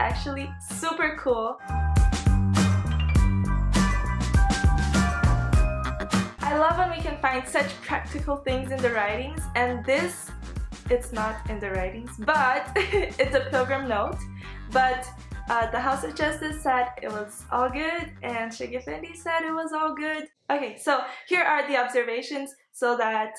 actually super cool. I love when we can find such practical things in the writings, and this, it's not in the writings, but it's a pilgrim note. But the House of Justice said it was all good, and Shoghi Effendi said it was all good. Okay, so here are the observations so that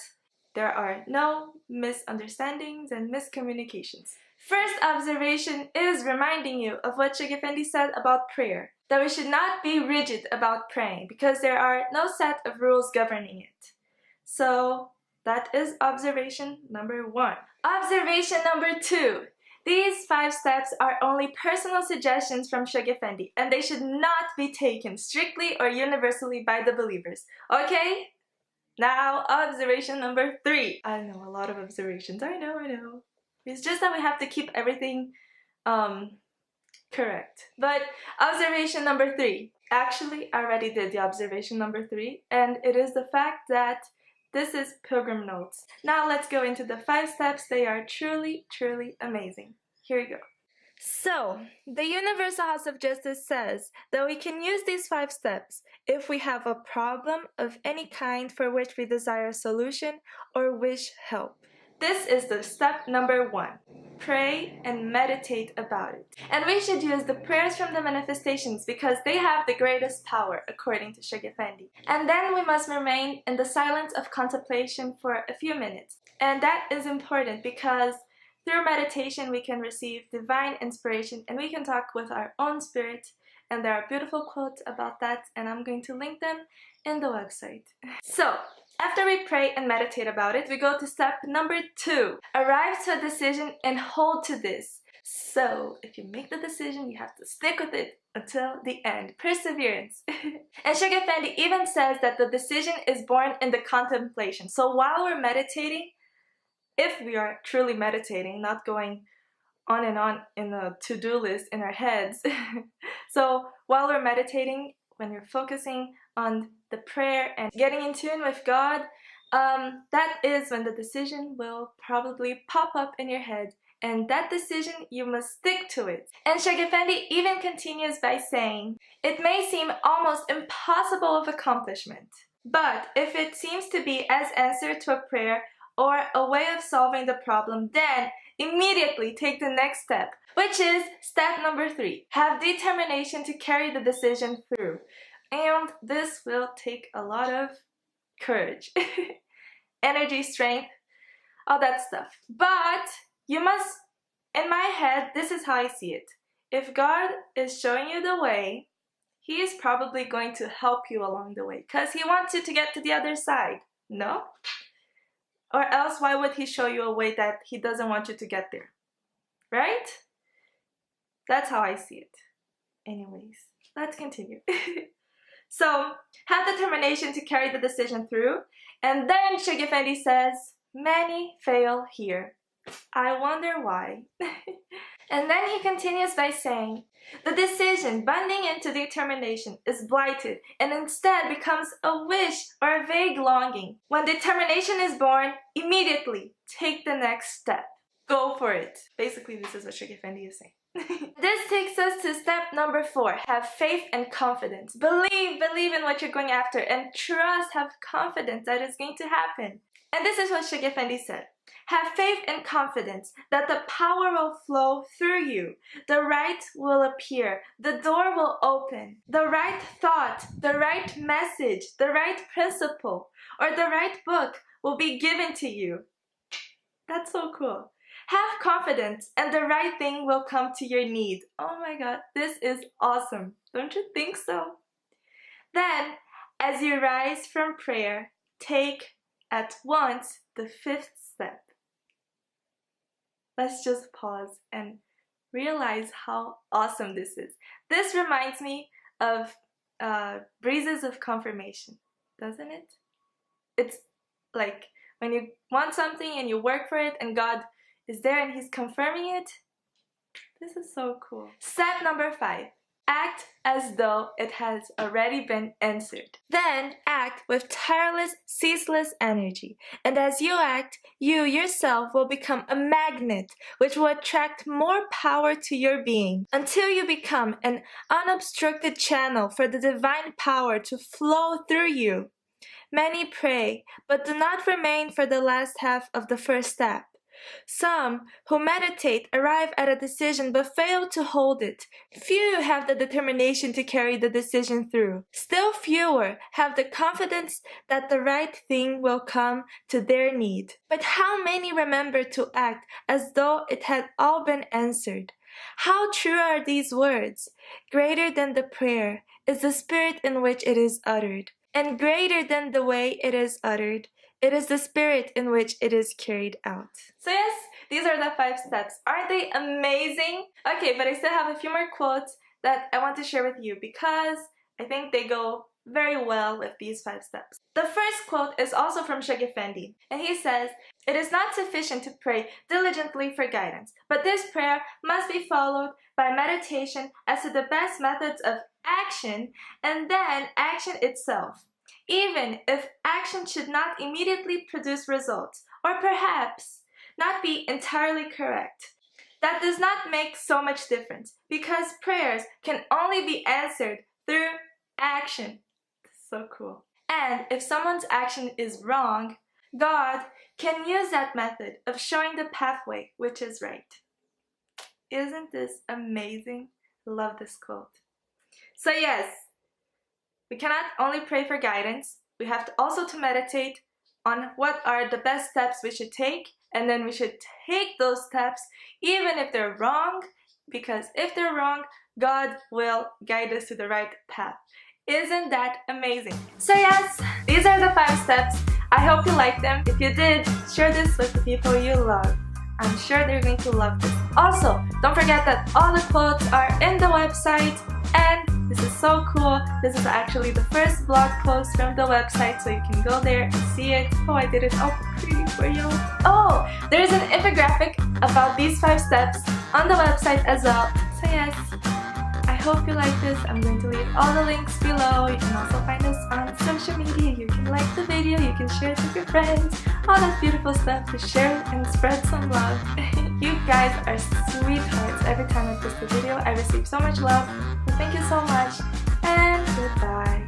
there are no misunderstandings and miscommunications. First observation is reminding you of what Shoghi Effendi said about prayer, that we should not be rigid about praying because there are no set of rules governing it. So that is observation number 1. Observation number 2. These 5 steps are only personal suggestions from Shoghi Effendi, and they should not be taken strictly or universally by the believers. Okay? Now, observation number 3. I know, a lot of observations. I know. It's just that we have to keep everything correct. But observation number 3. Actually, I already did the observation number 3, and it is the fact that this is pilgrim notes. Now let's go into the 5 steps. They are truly, truly amazing. Here we go. So, the Universal House of Justice says that we can use these 5 steps if we have a problem of any kind for which we desire a solution or wish help. This is the step number 1. Pray and meditate about it. And we should use the prayers from the manifestations because they have the greatest power, according to Shoghi Effendi. And then we must remain in the silence of contemplation for a few minutes. And that is important because through meditation we can receive divine inspiration and we can talk with our own spirit. And there are beautiful quotes about that, and I'm going to link them in the website. So, after we pray and meditate about it, we go to step number 2. Arrive to a decision and hold to this. So, if you make the decision, you have to stick with it until the end. Perseverance. And Shoghi Effendi even says that the decision is born in the contemplation. So while we're meditating, if we are truly meditating, not going on and on in a to-do list in our heads. So while we're meditating, when you're focusing on the prayer and getting in tune with God, that is when the decision will probably pop up in your head. And that decision, you must stick to it. And Shoghi Effendi even continues by saying, it may seem almost impossible of accomplishment, but if it seems to be as answer to a prayer or a way of solving the problem, then immediately take the next step, which is step number 3. Have determination to carry the decision through. And this will take a lot of courage, energy, strength, all that stuff. But you must, in my head, this is how I see it. If God is showing you the way, He is probably going to help you along the way because He wants you to get to the other side, no? Or else, why would He show you a way that He doesn't want you to get there? Right? That's how I see it. Anyways, let's continue. So, have determination to carry the decision through. And then Shoghi Effendi says, many fail here. I wonder why. And then he continues by saying, the decision bending into determination is blighted and instead becomes a wish or a vague longing. When determination is born, immediately take the next step. Go for it. Basically, this is what Shoghi Effendi is saying. This takes us to step number 4. Have faith and confidence. Believe in what you're going after and trust, have confidence that it's going to happen. And this is what Shoghi Effendi said. Have faith and confidence that the power will flow through you. The right will appear. The door will open. The right thought, the right message, the right principle, or the right book will be given to you. That's so cool. Have confidence and the right thing will come to your need. Oh my God, this is awesome. Don't you think so? Then, as you rise from prayer, take at once the 5th step. Let's just pause and realize how awesome this is. This reminds me of breezes of confirmation, doesn't it? It's like when you want something and you work for it and God is there and He's confirming it. This is so cool. Step number 5. Act as though it has already been answered. Then act with tireless, ceaseless energy. And as you act, you yourself will become a magnet which will attract more power to your being until you become an unobstructed channel for the divine power to flow through you. Many pray, but do not remain for the last half of the first step. Some who meditate arrive at a decision but fail to hold it. Few have the determination to carry the decision through. Still fewer have the confidence that the right thing will come to their need. But how many remember to act as though it had all been answered? How true are these words? Greater than the prayer is the spirit in which it is uttered, and greater than the way it is uttered, it is the spirit in which it is carried out. So yes, these are the 5 steps. Aren't they amazing? Okay, but I still have a few more quotes that I want to share with you because I think they go very well with these 5 steps. The first quote is also from Shoghi Effendi, and he says, "It is not sufficient to pray diligently for guidance, but this prayer must be followed by meditation as to the best methods of action and then action itself. Even if action should not immediately produce results, or perhaps not be entirely correct. That does not make so much difference, because prayers can only be answered through action." So cool. And if someone's action is wrong, God can use that method of showing the pathway which is right. Isn't this amazing? Love this quote. So yes, we cannot only pray for guidance, we have to also to meditate on what are the best steps we should take, and then we should take those steps even if they're wrong, because if they're wrong, God will guide us to the right path. Isn't that amazing? So yes, these are the 5 steps. I hope you liked them. If you did, share this with the people you love. I'm sure they're going to love this. Also, don't forget that all the quotes are in the website, and this is so cool. This is actually the first blog post from the website, so you can go there and see it. Oh, I did it all pretty for you. Oh, there's an infographic about these 5 steps on the website as well. So yes, I hope you like this. I'm going to leave all the links below. You can also find us on social media. You can like the video, you can share it with your friends. All that beautiful stuff to share and spread some love. You guys are sweethearts. Every time I post a video, I receive so much love. So thank you so much, and goodbye.